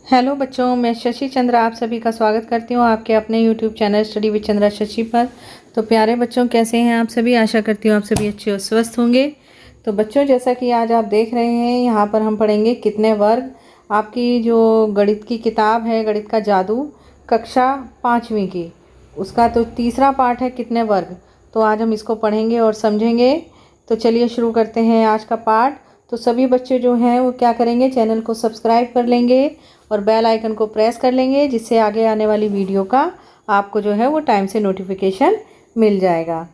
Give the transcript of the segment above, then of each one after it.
Hello बच्चों, मैं शशि चंद्रा आप सभी का स्वागत करती हूँ आपके अपने YouTube channel study with Chandra Shashi पर। तो प्यारे बच्चों, कैसे हैं आप सभी? आशा करती हूँ आप सभी अच्छे और स्वस्थ होंगे। तो बच्चों, जैसा कि आज आप देख रहे हैं, यहाँ पर हम पढ़ेंगे कितने वर्ग। आपकी जो गणित की किताब है, गणित का जादू, कक्षा 5वीं की, उसका तो तीसरा पार्ट है कितने वर्ग। तो आज हम इसको पढ़ेंगे और समझेंगे। तो चलिए शुरू करते हैं आज का पार्ट। तो सभी बच्चे जो हैं वो क्या करेंगे, चैनल को सब्सक्राइब कर लेंगे और बेल आइकन को प्रेस कर लेंगे, जिससे आगे आने वाली वीडियो का आपको जो है वो टाइम से नोटिफिकेशन मिल जाएगा।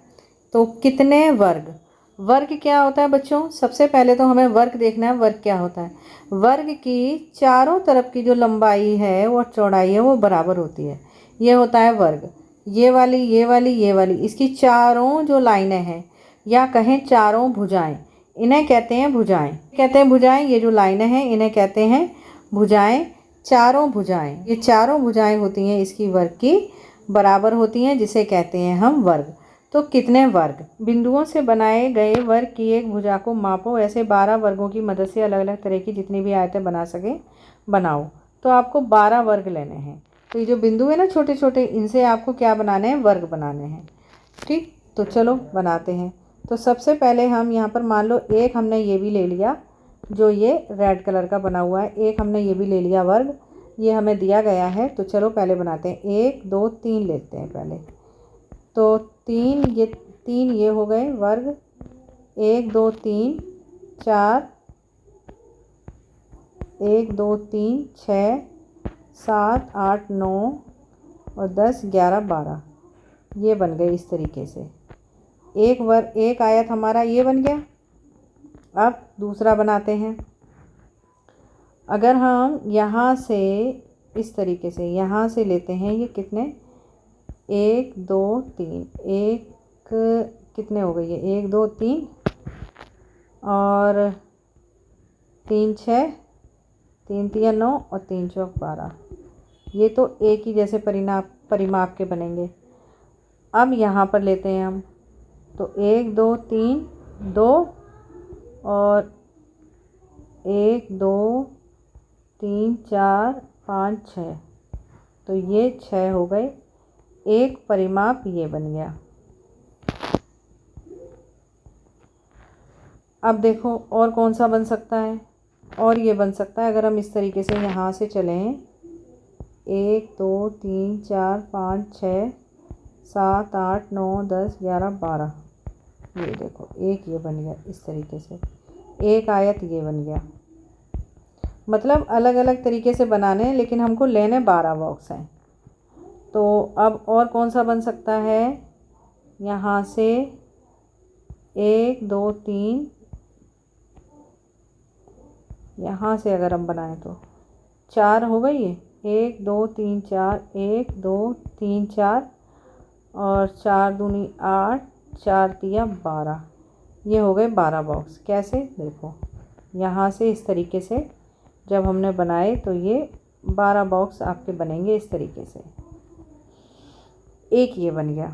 तो कितने वर्ग, वर्ग क्या होता है बच्चों? सबसे पहले तो हमें वर्ग देखना है। वर्ग क्या होता है? वर्ग की चारों तरफ की जो लंबाई है और चौड़ाई है वो बराबर होती है, ये होता है वर्ग। ये वाली, ये वाली, ये वाली, इसकी चारों जो लाइनें हैं या कहें चारों भुजाएं, इन्हें कहते हैं भुजाएं। कहते हैं भुजाएं, ये जो लाइनें हैं इन्हें कहते हैं भुजाएं। चारों भुजाएं, ये चारों भुजाएं होती हैं इसकी वर्ग की बराबर होती हैं, जिसे कहते हैं हम वर्ग। तो कितने वर्ग? बिंदुओं से बनाए गए वर्ग की एक भुजा को मापो। ऐसे 12 वर्गों की मदद से अलग अलग तरह की जितनी भी आयतें बना सके बनाओ। तो आपको 12 वर्ग लेने हैं। तो ये जो बिंदु है ना छोटे छोटे, इनसे आपको क्या बनाने हैं? वर्ग बनाने हैं। ठीक, तो चलो बनाते हैं। तो सबसे पहले हम यहाँ पर मान लो एक हमने ये भी ले लिया, जो ये रेड कलर का बना हुआ है, एक हमने ये भी ले लिया वर्ग, ये हमें दिया गया है। तो चलो पहले बनाते हैं। 1 2 3 लेते हैं पहले। तो 3 ये हो गए वर्ग। 1 2 3 4, 1 2 3 6 7 8 9 और 10 11 12, ये बन गए इस तरीके से। एक वर्ग, एक आयत हमारा ये बन गया। अब दूसरा बनाते हैं। अगर हम यहाँ से इस तरीके से यहाँ से लेते हैं, ये कितने? 1 2 3, एक कितने हो गए? ये 1 2 3 और 3 6, 3 3 9 और 3 4 12, ये तो एक ही जैसे परिमाप के बनेंगे। अब यहाँ पर लेते हैं हम, तो 1 2 3 2 और 1 2 3 4 5 6, तो ये 6 हो गए। एक परिमाप ये बन गया। अब देखो और कौन सा बन सकता है? और ये बन सकता है, अगर हम इस तरीके से यहाँ से चलें, 1 2 3 4 5 6 7 8 9 10 11 12, ये देखो एक ये बन गया इस तरीके से, एक आयत ये बन गया। मतलब अलग अलग तरीके से बनाने हैं, लेकिन हमको लेने 12 बॉक्स हैं। तो अब और कौन सा बन सकता है? यहाँ से 1 2 3, यहाँ से अगर हम बनाएं तो 4 हो गई है। 1 2 3 4, 1 2 3 4 और 4 दूनी 8, 4 तिया 12, ये हो गए 12 बॉक्स। कैसे? देखो यहाँ से इस तरीके से जब हमने बनाए तो ये 12 बॉक्स आपके बनेंगे इस तरीके से। एक ये बन गया।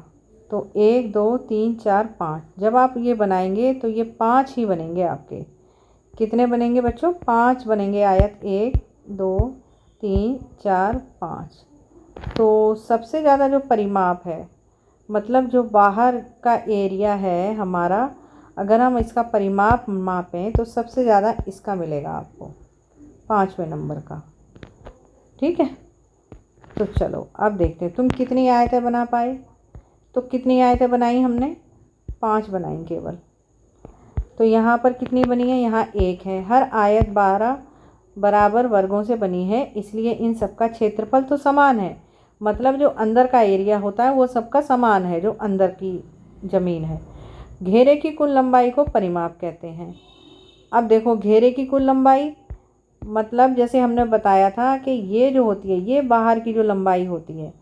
तो 1 2 3 4 5, जब आप ये बनाएंगे तो ये 5 ही बनेंगे आपके। कितने बनेंगे बच्चों? 5 बनेंगे आयत। 1 2 3 4 5। तो सबसे ज़्यादा जो परिमाप है, मतलब जो बाहर का एरिया है हमारा, अगर हम इसका परिमाप मापें तो सबसे ज़्यादा इसका मिलेगा आपको, 5वें नंबर का। ठीक है, तो चलो अब देखते हैं तुम कितनी आयतें बना पाए। तो कितनी आयतें बनाई हमने? 5 बनाई केवल। तो यहाँ पर कितनी बनी है? यहाँ 1 है। हर आयत 12 बराबर वर्गों से बनी है, इसलिए इन सबका क्षेत्रफल तो समान है। मतलब जो अंदर का एरिया होता है वो सबका समान है, जो अंदर की ज़मीन है। घेरे की कुल लंबाई को परिमाप कहते हैं। अब देखो घेरे की कुल लंबाई, मतलब जैसे हमने बताया था कि ये जो होती है, ये बाहर की जो लंबाई होती है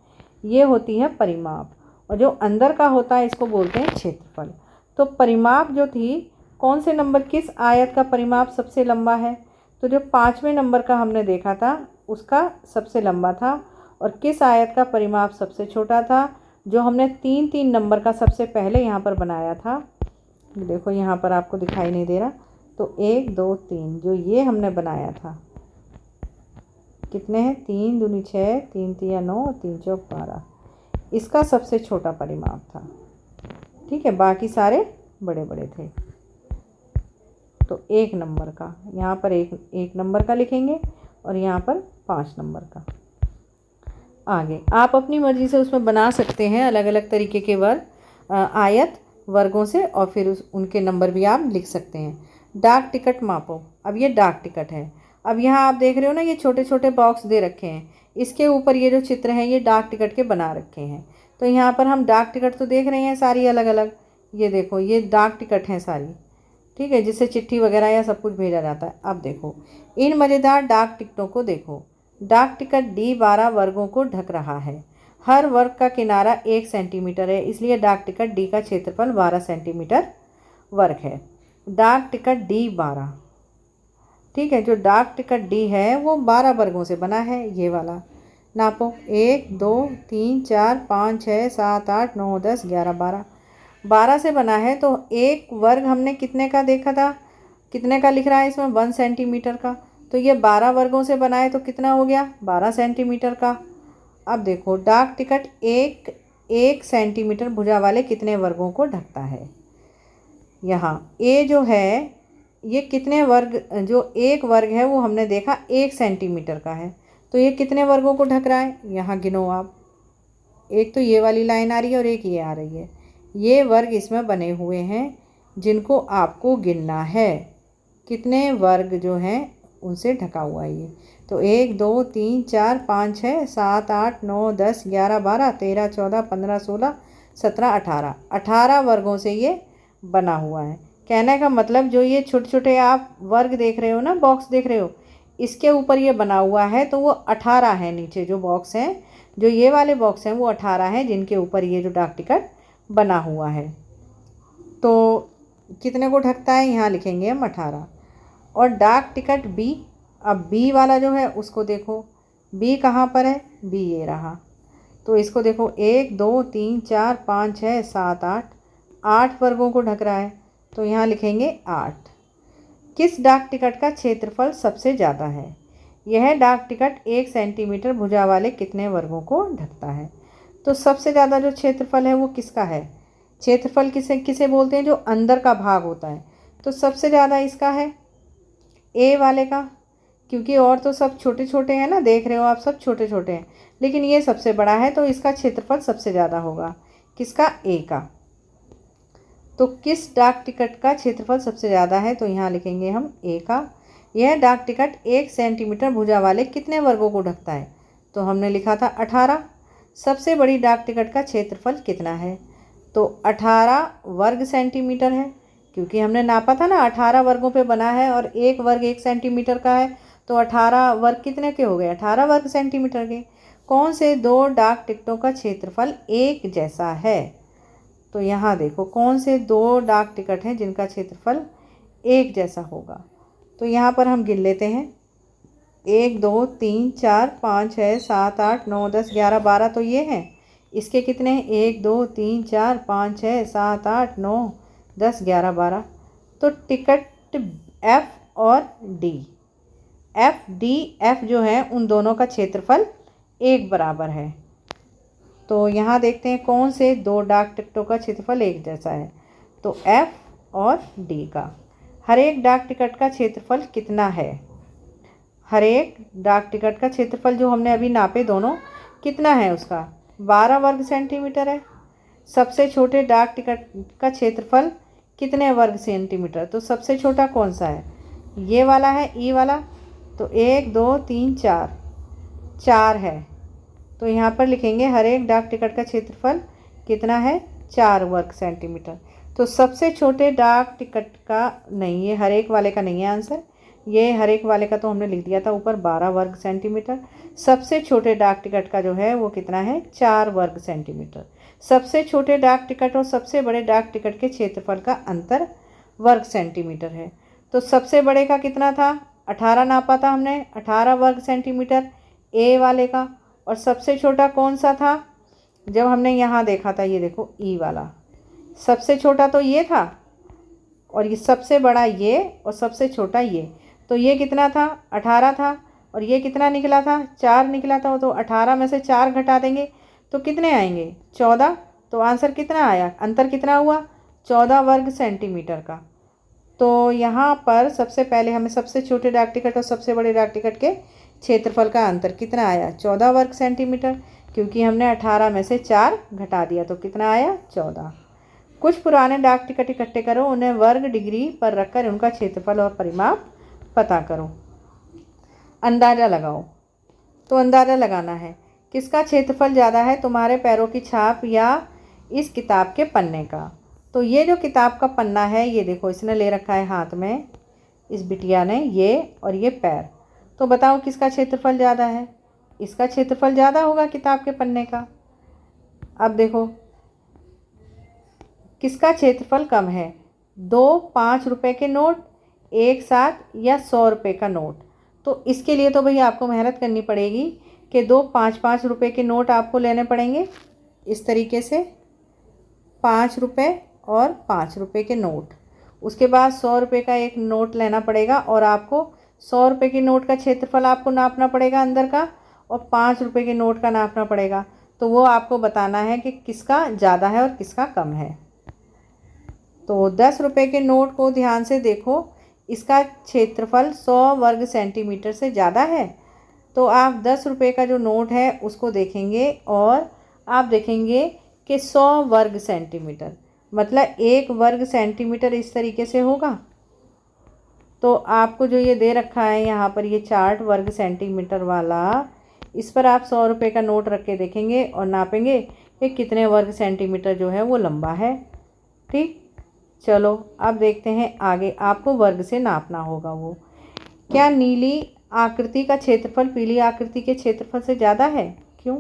ये होती है परिमाप, और जो अंदर का होता है इसको बोलते हैं क्षेत्रफल। तो परिमाप जो थी, कौन से नंबर, किस आयत का परिमाप सबसे लंबा है? तो जो 5वें नंबर का हमने देखा था उसका सबसे लंबा था। और किस आयत का परिमाप सबसे छोटा था? जो हमने 3 नंबर का सबसे पहले यहाँ पर बनाया था। देखो यहाँ पर आपको दिखाई नहीं दे रहा। तो 1 2 3 जो ये हमने बनाया था, कितने हैं, 3 दूनी 6, 3 तिया 9, 3 चौक 12। इसका सबसे छोटा परिमाप था। ठीक है, बाकी सारे बड़े बड़े थे। तो 1 नंबर का यहाँ पर एक नंबर का लिखेंगे और यहाँ पर 5 नंबर का। आगे आप अपनी मर्ज़ी से उसमें बना सकते हैं अलग अलग तरीके के आयत वर्गों से, और फिर उनके नंबर भी आप लिख सकते हैं। डाक टिकट मापो। अब ये डाक टिकट है। अब यहाँ आप देख रहे हो ना, ये छोटे छोटे बॉक्स दे रखे हैं, इसके ऊपर ये जो चित्र हैं ये डाक टिकट के बना रखे हैं। तो यहाँ पर हम डाक टिकट तो देख रहे हैं सारी अलग अलग, ये देखो ये डाक टिकट हैं सारी। ठीक है, जिससे चिट्ठी वगैरह या सब कुछ भेजा जाता है। अब देखो इन मज़ेदार डाक टिकटों को देखो। डाक टिकट D 12 वर्गों को ढक रहा है। हर वर्ग का किनारा 1 सेंटीमीटर है, इसलिए डाक टिकट D का क्षेत्रफल 12 सेंटीमीटर वर्ग है। डाक टिकट D 12, ठीक है, जो डाक टिकट D है वो 12 वर्गों से बना है। ये वाला नापो, 1 2 3 4 5 6 7 8 9 10 11 12। 12 से बना है, तो एक वर्ग हमने कितने का देखा था, कितने का लिख रहा है इसमें, 1 सेंटीमीटर का। तो ये 12 वर्गों से बना है, तो कितना हो गया, 12 सेंटीमीटर का। अब देखो डाक टिकट 1 सेंटीमीटर भुजा वाले कितने वर्गों को ढकता है। यहाँ ए जो है ये कितने वर्ग, जो एक वर्ग है वो हमने देखा 1 सेंटीमीटर का है, तो ये कितने वर्गों को ढक रहा है, यहाँ गिनो आप। एक तो ये वाली लाइन आ रही है और एक ये आ रही है। ये वर्ग इसमें बने हुए हैं जिनको आपको गिनना है, कितने वर्ग जो हैं उनसे ढका हुआ है ये। तो 1 2 3 4 5 6 7 8 9 10 11 12 13 14 15 16 17 18 18 वर्गों से ये बना हुआ है। कहने का मतलब जो ये छोटे छोटे आप वर्ग देख रहे हो ना, बॉक्स देख रहे हो, इसके ऊपर ये बना हुआ है, तो वो 18 है। नीचे जो बॉक्स हैं, जो ये वाले बॉक्स हैं वो 18 हैं, जिनके ऊपर ये जो डाक टिकट बना हुआ है। तो कितने को ढकता है, यहाँ लिखेंगे हम 18। और डाक टिकट B, अब B वाला जो है उसको देखो, B कहाँ पर है, B ये रहा। तो इसको देखो 1 2 3 4 5 6 7 8 वर्गों को ढक रहा है, तो यहाँ लिखेंगे 8। किस डाक टिकट का क्षेत्रफल सबसे ज़्यादा है। यह डाक टिकट 1 सेंटीमीटर भुजा वाले कितने वर्गों को ढकता है। तो सबसे ज़्यादा जो क्षेत्रफल है वो किसका है, क्षेत्रफल किसे किसे बोलते हैं, जो अंदर का भाग होता है। तो सबसे ज़्यादा इसका है ए वाले का, क्योंकि और तो सब छोटे छोटे हैं ना, देख रहे हो आप सब छोटे छोटे हैं, लेकिन ये सबसे बड़ा है, तो इसका क्षेत्रफल सबसे ज़्यादा होगा किसका, ए का। तो किस डाक टिकट का क्षेत्रफल सबसे ज़्यादा है, तो यहाँ लिखेंगे हम ए का। यह डाक टिकट 1 सेंटीमीटर भुजा वाले कितने वर्गों को ढकता है, तो हमने लिखा था 18। सबसे बड़ी डाक टिकट का क्षेत्रफल कितना है, तो 18 वर्ग सेंटीमीटर है, क्योंकि हमने नापा था ना 18 वर्गों पे बना है और एक वर्ग 1 सेंटीमीटर का है, तो 18 वर्ग कितने के हो गए, 18 वर्ग सेंटीमीटर के। कौन से 2 डाक टिकटों का क्षेत्रफल एक जैसा है, तो यहाँ देखो कौन से 2 डाक टिकट हैं जिनका क्षेत्रफल एक जैसा होगा। तो यहाँ पर हम गिन लेते हैं, 1 2 3 4 5 6 7 8 9 10 11 12, तो ये हैं। इसके कितने हैं, 1 2 3 4 5 6 7 8 9 10 11 12। तो टिकट F और F जो है उन दोनों का क्षेत्रफल एक बराबर है। तो यहाँ देखते हैं कौन से 2 डाक टिकटों का क्षेत्रफल एक जैसा है, तो F और D का। हर एक डाक टिकट का क्षेत्रफल कितना है, हर एक डाक टिकट का क्षेत्रफल जो हमने अभी नापे दोनों, कितना है उसका, 12 वर्ग सेंटीमीटर है। सबसे छोटे डाक टिकट का क्षेत्रफल कितने वर्ग सेंटीमीटर, तो सबसे छोटा कौन सा है, ये वाला है, ई वाला। तो 1 2 3 4 है, तो यहाँ पर लिखेंगे हर एक डाक टिकट का क्षेत्रफल कितना है, 4 वर्ग सेंटीमीटर। तो सबसे छोटे डाक टिकट का नहीं, ये हर एक वाले का नहीं है आंसर, ये हर एक वाले का तो हमने लिख दिया था ऊपर 12 वर्ग सेंटीमीटर। सबसे छोटे डाक टिकट का जो है वो कितना है, 4 वर्ग सेंटीमीटर। सबसे छोटे डाक टिकट और सबसे बड़े डाक टिकट के क्षेत्रफल का अंतर वर्ग सेंटीमीटर है। तो सबसे बड़े का कितना था, 18 नापा था हमने, 18 वर्ग सेंटीमीटर ए वाले का। और सबसे छोटा कौन सा था, जब हमने यहाँ देखा था, ये देखो ई वाला, सबसे छोटा तो ये था, और ये सबसे बड़ा ये, और सबसे छोटा ये, तो ये कितना था, 18 था। और ये कितना निकला था, 4 निकला था। तो 18 में से 4 घटा देंगे तो कितने आएंगे, 14। तो आंसर कितना आया, अंतर कितना हुआ, 14 वर्ग सेंटीमीटर का। तो यहाँ पर सबसे पहले हमें सबसे छोटे डाक टिकट और सबसे बड़े डाक टिकट के क्षेत्रफल का अंतर कितना आया, 14 वर्ग सेंटीमीटर, क्योंकि हमने 18 में से 4 घटा दिया तो कितना आया, 14। कुछ पुराने डाक टिकट इकट्ठे करो, उन्हें वर्ग डिग्री पर रखकर उनका क्षेत्रफल और परिमाप पता करो। अंदाज़ा लगाओ। तो अंदाज़ा लगाना है किसका क्षेत्रफल ज़्यादा है, तुम्हारे पैरों की छाप या इस किताब के पन्ने का। तो ये जो किताब का पन्ना है, ये देखो इसने ले रखा है हाथ में, इस बिटिया ने, ये और ये पैर। तो बताओ किसका क्षेत्रफल ज़्यादा है, इसका क्षेत्रफल ज़्यादा होगा किताब के पन्ने का। अब देखो किसका क्षेत्रफल कम है, 2 5 रुपए के नोट एक साथ या 100 रुपये का नोट। तो इसके लिए तो भैया आपको मेहनत करनी पड़ेगी कि 2 5 रुपए के नोट आपको लेने पड़ेंगे इस तरीके से, 5 रुपये और 5 रुपये के नोट। उसके बाद 100 रुपये का एक नोट लेना पड़ेगा और आपको 100 रुपये के नोट का क्षेत्रफल आपको नापना पड़ेगा अंदर का, और 5 रुपये के नोट का नापना पड़ेगा। तो वो आपको बताना है कि किसका ज़्यादा है और किसका कम है। तो 10 रुपये के नोट को ध्यान से देखो, इसका क्षेत्रफल 100 वर्ग सेंटीमीटर से ज़्यादा है। तो आप 10 रुपये का जो नोट है उसको देखेंगे और आप देखेंगे कि 100 वर्ग सेंटीमीटर, मतलब 1 वर्ग सेंटीमीटर इस तरीके से होगा। तो आपको जो ये दे रखा है यहाँ पर, ये चार्ट वर्ग सेंटीमीटर वाला, इस पर आप 100 रुपये का नोट रख के देखेंगे और नापेंगे कि कितने वर्ग सेंटीमीटर जो है वो लंबा है। ठीक, चलो अब देखते हैं आगे। आपको वर्ग से नापना होगा वो। क्या नीली आकृति का क्षेत्रफल पीली आकृति के क्षेत्रफल से ज़्यादा है, क्यों?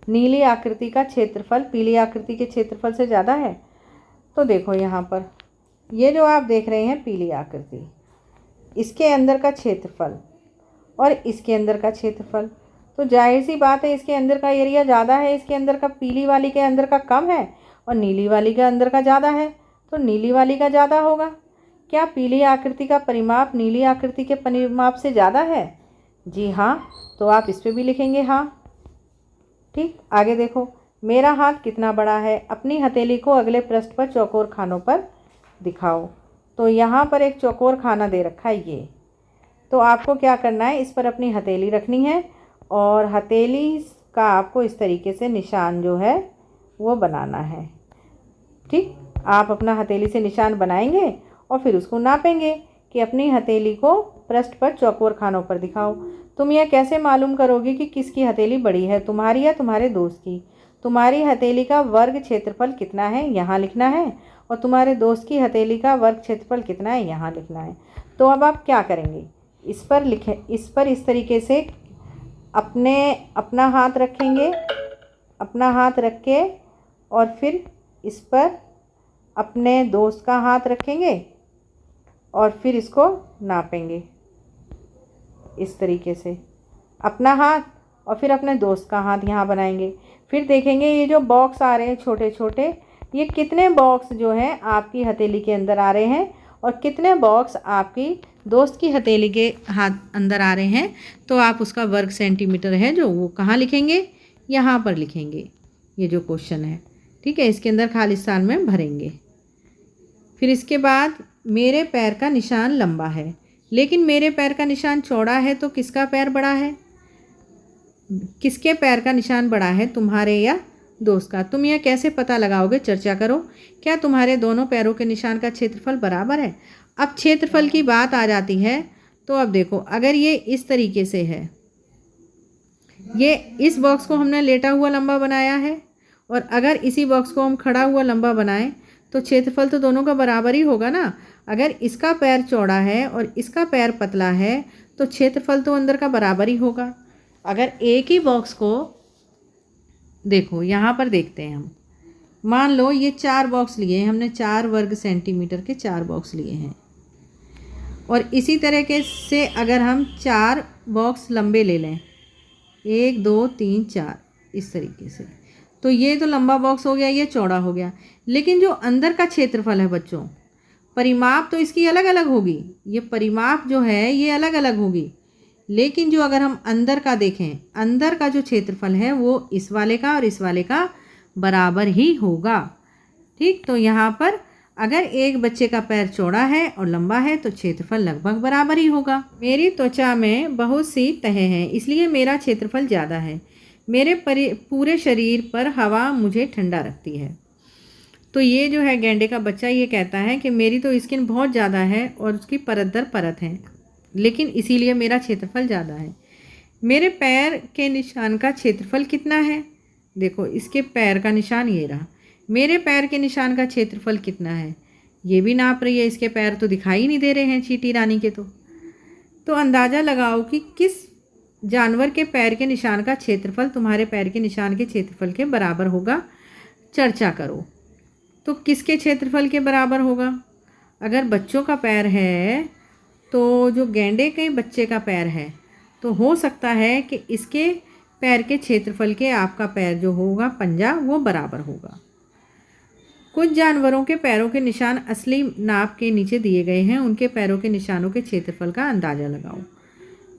नीली आकृति का क्षेत्रफल पीली आकृति के क्षेत्रफल से ज़्यादा है। तो देखो यहाँ पर ये जो आप देख रहे हैं पीली आकृति, इसके अंदर का क्षेत्रफल और इसके अंदर का क्षेत्रफल, तो जाहिर सी बात है इसके अंदर का एरिया ज़्यादा है, इसके अंदर का, पीली वाली के अंदर का कम है और नीली वाली के अंदर का ज़्यादा है, तो नीली वाली का ज़्यादा होगा। क्या पीली आकृति का परिमाप नीली आकृति के परिमाप से ज़्यादा है? जी हाँ, तो आप इस पर भी लिखेंगे हाँ। ठीक, आगे देखो, मेरा हाथ कितना बड़ा है, अपनी हथेली को अगले पृष्ठ पर चौकोर खानों पर दिखाओ। तो यहाँ पर एक चौकोर खाना दे रखा है ये, तो आपको क्या करना है, इस पर अपनी हथेली रखनी है और हथेली का आपको इस तरीके से निशान जो है वो बनाना है। ठीक, आप अपना हथेली से निशान बनाएंगे और फिर उसको नापेंगे कि अपनी हथेली को पृष्ठ पर चौकोर खानों पर दिखाओ। तुम यह कैसे मालूम करोगे कि किसकी हथेली बड़ी है, तुम्हारी या तुम्हारे दोस्त की? तुम्हारी हथेली का वर्ग क्षेत्रफल कितना है यहाँ लिखना है, और तुम्हारे दोस्त की हथेली का वर्ग क्षेत्रफल कितना है यहाँ लिखना है। तो अब आप क्या करेंगे, इस पर लिखे, इस पर इस तरीके से अपना हाथ रखेंगे, अपना हाथ रख के और फिर इस पर अपने दोस्त का हाथ रखेंगे और फिर इसको नापेंगे इस तरीके से, अपना हाथ और फिर अपने दोस्त का हाथ यहाँ बनाएंगे। फिर देखेंगे ये जो बॉक्स आ रहे हैं छोटे छोटे, ये कितने बॉक्स जो हैं आपकी हथेली के अंदर आ रहे हैं और कितने बॉक्स आपकी दोस्त की हथेली के हाथ अंदर आ रहे हैं। तो आप उसका वर्ग सेंटीमीटर है जो वो कहाँ लिखेंगे, यहाँ पर लिखेंगे, ये जो क्वेश्चन है। ठीक है, इसके अंदर खाली स्थान में भरेंगे। फिर इसके बाद मेरे पैर का निशान लंबा है लेकिन मेरे पैर का निशान चौड़ा है, तो किसका पैर बड़ा है, किसके पैर का निशान बड़ा है, तुम्हारे या दोस्त का? तुम यह कैसे पता लगाओगे, चर्चा करो। क्या तुम्हारे दोनों पैरों के निशान का क्षेत्रफल बराबर है? अब क्षेत्रफल की बात आ जाती है, तो अब देखो अगर ये इस तरीके से है, ये इस बॉक्स को हमने लेटा हुआ लंबा बनाया है और अगर इसी बॉक्स को हम खड़ा हुआ लंबा बनाएं तो क्षेत्रफल तो दोनों का बराबर ही होगा ना। अगर इसका पैर चौड़ा है और इसका पैर पतला है तो क्षेत्रफल तो अंदर का बराबर ही होगा। अगर एक ही बॉक्स को देखो, यहाँ पर देखते हैं हम, मान लो ये 4 बॉक्स लिए हैं हमने, 4 वर्ग सेंटीमीटर के 4 बॉक्स लिए हैं और इसी तरीके से अगर हम 4 बॉक्स लंबे ले लें, 1 2 3 4 इस तरीके से, तो ये तो लंबा बॉक्स हो गया, ये चौड़ा हो गया। लेकिन जो अंदर का क्षेत्रफल है बच्चों, परिमाप तो इसकी अलग अलग होगी, ये परिमाप जो है ये अलग अलग होगी। लेकिन जो अगर हम अंदर का देखें, अंदर का जो क्षेत्रफल है वो इस वाले का और इस वाले का बराबर ही होगा। ठीक, तो यहाँ पर अगर एक बच्चे का पैर चौड़ा है और लंबा है तो क्षेत्रफल लगभग बराबर ही होगा। मेरी त्वचा में बहुत सी तहें हैं, इसलिए मेरा क्षेत्रफल ज़्यादा है। मेरे पूरे शरीर पर हवा मुझे ठंडा रखती है। तो ये जो है गैंडे का बच्चा ये कहता है कि मेरी तो स्किन बहुत ज़्यादा है और उसकी परत दर परत है, लेकिन इसीलिए मेरा क्षेत्रफल ज़्यादा है। मेरे पैर के निशान का क्षेत्रफल कितना है? देखो, इसके पैर का निशान ये रहा। मेरे पैर के निशान का क्षेत्रफल कितना है? ये भी नाप रही है। इसके पैर तो दिखाई नहीं दे रहे हैं चींटी रानी के। तो अंदाज़ा लगाओ कि किस जानवर के पैर के निशान का क्षेत्रफल तुम्हारे पैर के निशान के क्षेत्रफल के बराबर होगा। चर्चा करो। तो किसके क्षेत्रफल के बराबर होगा? अगर बच्चों का पैर है तो जो गैंडे के बच्चे का पैर है तो हो सकता है कि इसके पैर के क्षेत्रफल के आपका पैर जो होगा पंजा वो बराबर होगा। कुछ जानवरों के पैरों के निशान असली नाप के नीचे दिए गए हैं। उनके पैरों के निशानों के क्षेत्रफल का अंदाज़ा लगाओ।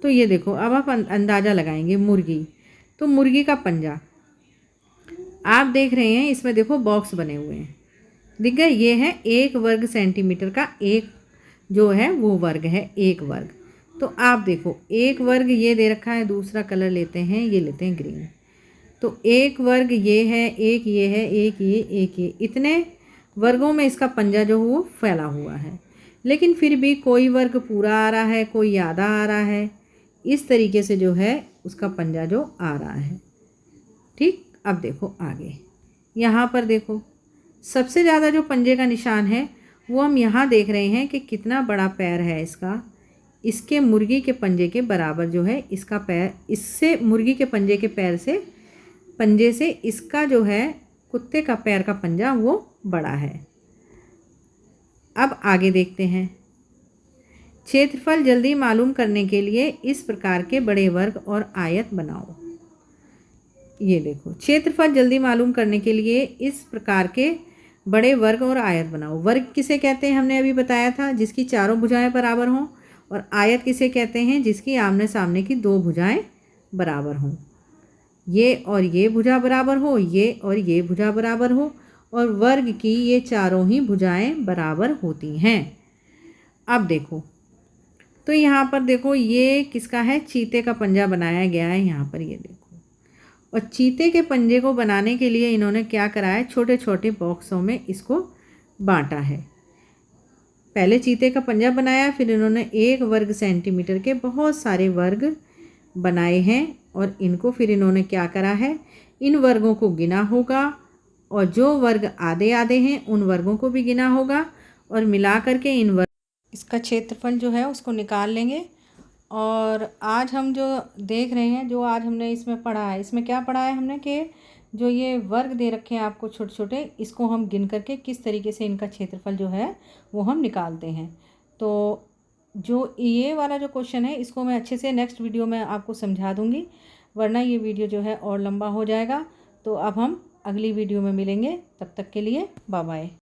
तो ये देखो, अब आप अंदाज़ा लगाएंगे। मुर्गी, तो मुर्गी का पंजा आप देख रहे हैं, इसमें देखो बॉक्स बने हुए हैं, दिख गए? ये है 1 वर्ग सेंटीमीटर का, एक जो है वो वर्ग है, 1 वर्ग। तो आप देखो 1 वर्ग ये दे रखा है, दूसरा कलर लेते हैं, ये लेते हैं ग्रीन। तो 1 वर्ग ये है, एक ये है, एक ये, एक ये, इतने वर्गों में इसका पंजा जो वो फैला हुआ है। लेकिन फिर भी कोई वर्ग पूरा आ रहा है, कोई आधा आ रहा है। इस तरीके से जो है उसका पंजा जो आ रहा है। ठीक, अब देखो आगे, यहाँ पर देखो सबसे ज़्यादा जो पंजे का निशान है वो हम यहाँ देख रहे हैं कि कितना बड़ा पैर है इसका। इसके मुर्गी के पंजे के बराबर जो है इसका पैर, इससे मुर्गी के पंजे के पंजे से इसका जो है कुत्ते का पैर का पंजा वो बड़ा है। अब आगे देखते हैं। क्षेत्रफल जल्दी मालूम करने के लिए इस प्रकार के बड़े वर्ग और आयत बनाओ। ये देखो, क्षेत्रफल जल्दी मालूम करने के लिए इस प्रकार के बड़े वर्ग और आयत बनाओ। वर्ग किसे कहते हैं हमने अभी बताया था, जिसकी चारों भुजाएं बराबर हों। और आयत किसे कहते हैं, जिसकी आमने सामने की 2 भुजाएं बराबर हों। ये और ये भुजा बराबर हो, ये और ये भुजा बराबर हो, और वर्ग की ये चारों ही भुजाएं बराबर होती हैं। अब देखो, तो यहाँ पर देखो ये किसका है? चीते का पंजा बनाया गया है यहाँ पर, ये देखो। और चीते के पंजे को बनाने के लिए इन्होंने क्या करा है, छोटे छोटे बॉक्सों में इसको बांटा है। पहले चीते का पंजा बनाया, फिर इन्होंने 1 वर्ग सेंटीमीटर के बहुत सारे वर्ग बनाए हैं, और इनको फिर इन्होंने क्या करा है, इन वर्गों को गिना होगा, और जो वर्ग आधे आधे हैं उन वर्गों को भी गिना होगा, और मिला करके इन वर्ग इसका क्षेत्रफल जो है उसको निकाल लेंगे। और आज हम जो देख रहे हैं, जो आज हमने इसमें पढ़ा है, इसमें क्या पढ़ा है हमने कि जो ये वर्ग दे रखे हैं आपको छोटे छोटे, इसको हम गिन करके किस तरीके से इनका क्षेत्रफल जो है वो हम निकालते हैं। तो जो ये वाला जो क्वेश्चन है इसको मैं अच्छे से नेक्स्ट वीडियो में आपको समझा दूंगी, वरना ये वीडियो जो है और लंबा हो जाएगा। तो अब हम अगली वीडियो में मिलेंगे, तब तक के लिए बाय बाय।